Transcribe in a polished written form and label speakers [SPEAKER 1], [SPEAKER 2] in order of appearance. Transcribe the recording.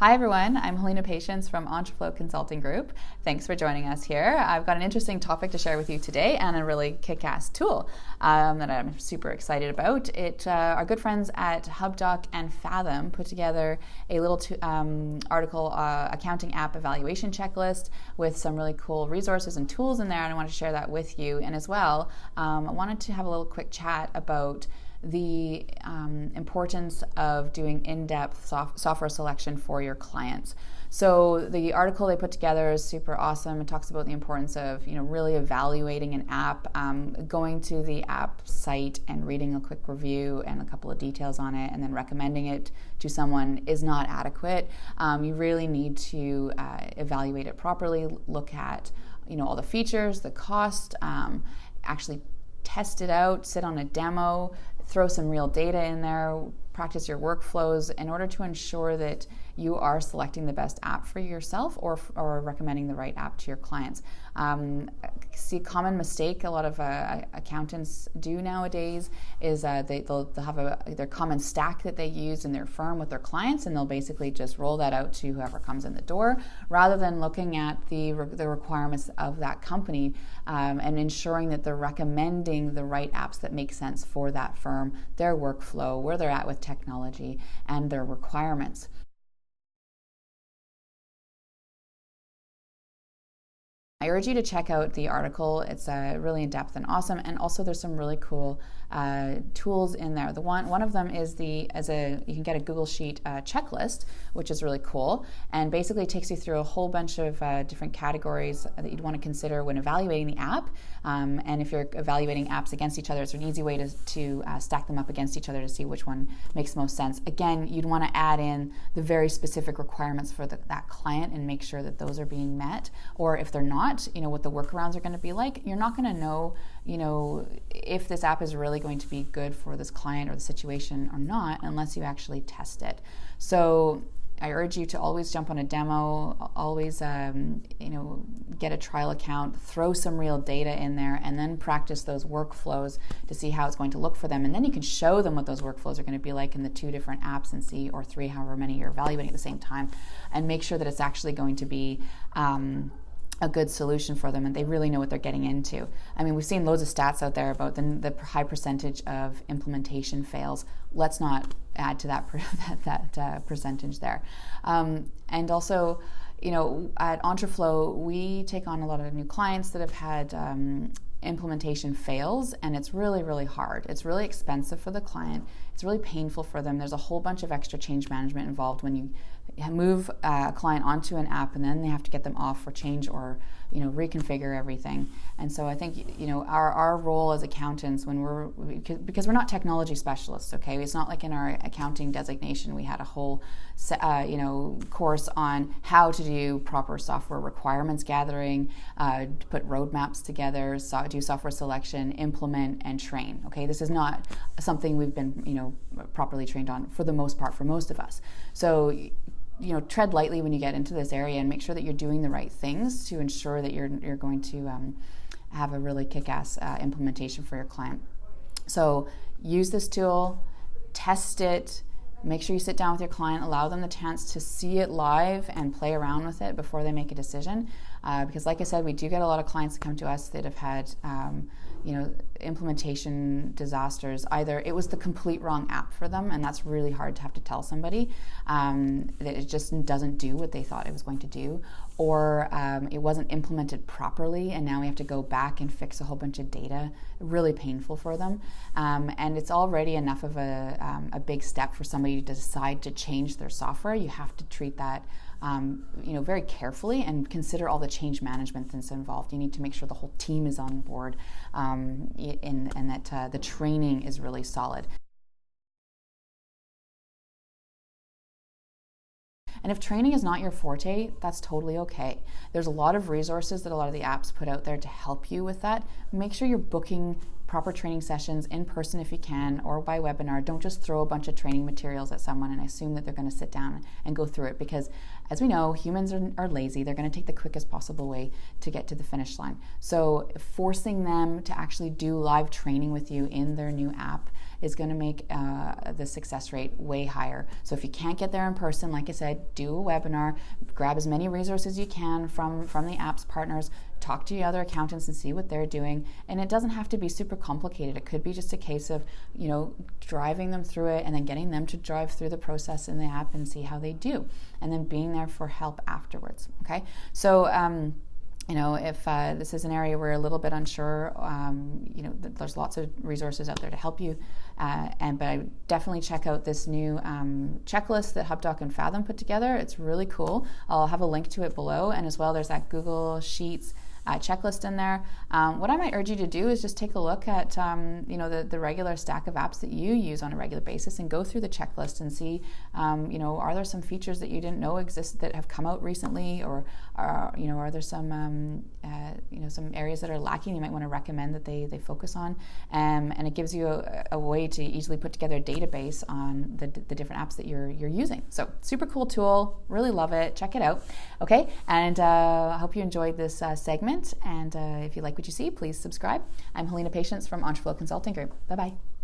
[SPEAKER 1] Hi everyone, I'm Helena Patience from Entreflow Consulting Group. Thanks for joining us here. I've got an interesting topic to share with you today and a really kick-ass tool that I'm super excited about. Our good friends at Hubdoc and Fathom put together a little article accounting app evaluation checklist with some really cool resources and tools in there, and I want to share that with you. And as well, I wanted to have a little quick chat about the importance of doing in-depth software selection for your clients. So the article they put together is super awesome. It talks about the importance of really evaluating an app, going to the app site and reading a quick review and a couple of details on it, and then recommending it to someone is not adequate. You really need to evaluate it properly. Look at all the features, the cost, actually test it out, sit on a demo, throw some real data in there, practice your workflows in order to ensure that you are selecting the best app for yourself or recommending the right app to your clients. See a common mistake a lot of accountants do nowadays is they'll have their common stack that they use in their firm with their clients, and they'll basically just roll that out to whoever comes in the door rather than looking at the requirements of that company and ensuring that they're recommending the right apps that make sense for that firm, their workflow, where they're at with technology, and their requirements. I urge you to check out the article. It's really in-depth and awesome, and also there's some really cool tools in there. One of them is you can get a Google Sheet checklist, which is really cool, and basically takes you through a whole bunch of different categories that you'd want to consider when evaluating the app. And if you're evaluating apps against each other, it's an easy way to stack them up against each other to see which one makes most sense. Again, you'd want to add in the very specific requirements for that client and make sure that those are being met, or if they're not, what the workarounds are going to be like. You're not going to know, if this app is really going to be good for this client or the situation or not unless you actually test it. So I urge you to always jump on a demo, always get a trial account, throw some real data in there, and then practice those workflows to see how it's going to look for them. And then you can show them what those workflows are going to be like in the 2 different apps and see, or 3, however many you're evaluating at the same time, and make sure that it's actually going to be a good solution for them and they really know what they're getting into. I mean, we've seen loads of stats out there about the high percentage of implementation fails. Let's not add to that percentage there. And also, at Entreflow, we take on a lot of new clients that have had implementation fails, and it's really, really hard. It's really expensive for the client. It's really painful for them. There's a whole bunch of extra change management involved when you move a client onto an app, and then they have to get them off for change or reconfigure everything. And so I think our role as accountants, because we're not technology specialists, okay? It's not like in our accounting designation we had a whole course on how to do proper software requirements gathering, put roadmaps together, do software selection, implement, and train. Okay, this is not something we've been properly trained on for the most part for most of us. So tread lightly when you get into this area and make sure that you're doing the right things to ensure that you're going to have a really kick-ass implementation for your client. So use this tool, test it, make sure you sit down with your client, allow them the chance to see it live and play around with it before they make a decision. Because like I said, we do get a lot of clients that come to us that have had implementation disasters. Either it was the complete wrong app for them, and that's really hard to have to tell somebody that it just doesn't do what they thought it was going to do, or it wasn't implemented properly, and now we have to go back and fix a whole bunch of data. Really painful for them, and it's already enough of a big step for somebody to decide to change their software. You have to treat that very carefully and consider all the change management that's involved. You need to make sure the whole team is on board and that the training is really solid. And if training is not your forte, that's totally okay. There's a lot of resources that a lot of the apps put out there to help you with that. Make sure you're booking proper training sessions in person if you can, or by webinar. Don't just throw a bunch of training materials at someone and assume that they're going to sit down and go through it, because as we know, humans are lazy. They're going to take the quickest possible way to get to the finish line. So forcing them to actually do live training with you in their new app is going to make the success rate way higher. So if you can't get there in person, like I said, do a webinar, grab as many resources you can from the apps partners, talk to your other accountants and see what they're doing. And it doesn't have to be super complicated. It could be just a case of, driving them through it and then getting them to drive through the process in the app and see how they do, and then being there for help afterwards. Okay, so if this is an area where you're a little bit unsure, there's lots of resources out there to help you. But I definitely check out this new checklist that Hubdoc and Fathom put together. It's really cool. I'll have a link to it below, and as well there's that Google Sheets checklist in there. What I might urge you to do is just take a look at the regular stack of apps that you use on a regular basis and go through the checklist and see are there some features that you didn't know exist that have come out recently, or are there some some areas that are lacking you might want to recommend that they focus on, and it gives you a way to easily put together a database on the different apps that you're using. So super cool tool, really love it, check it out. Okay, and I hope you enjoyed this segment. And if you like what you see, please subscribe. I'm Helena Patience from Entreflow Consulting Group. Bye-bye.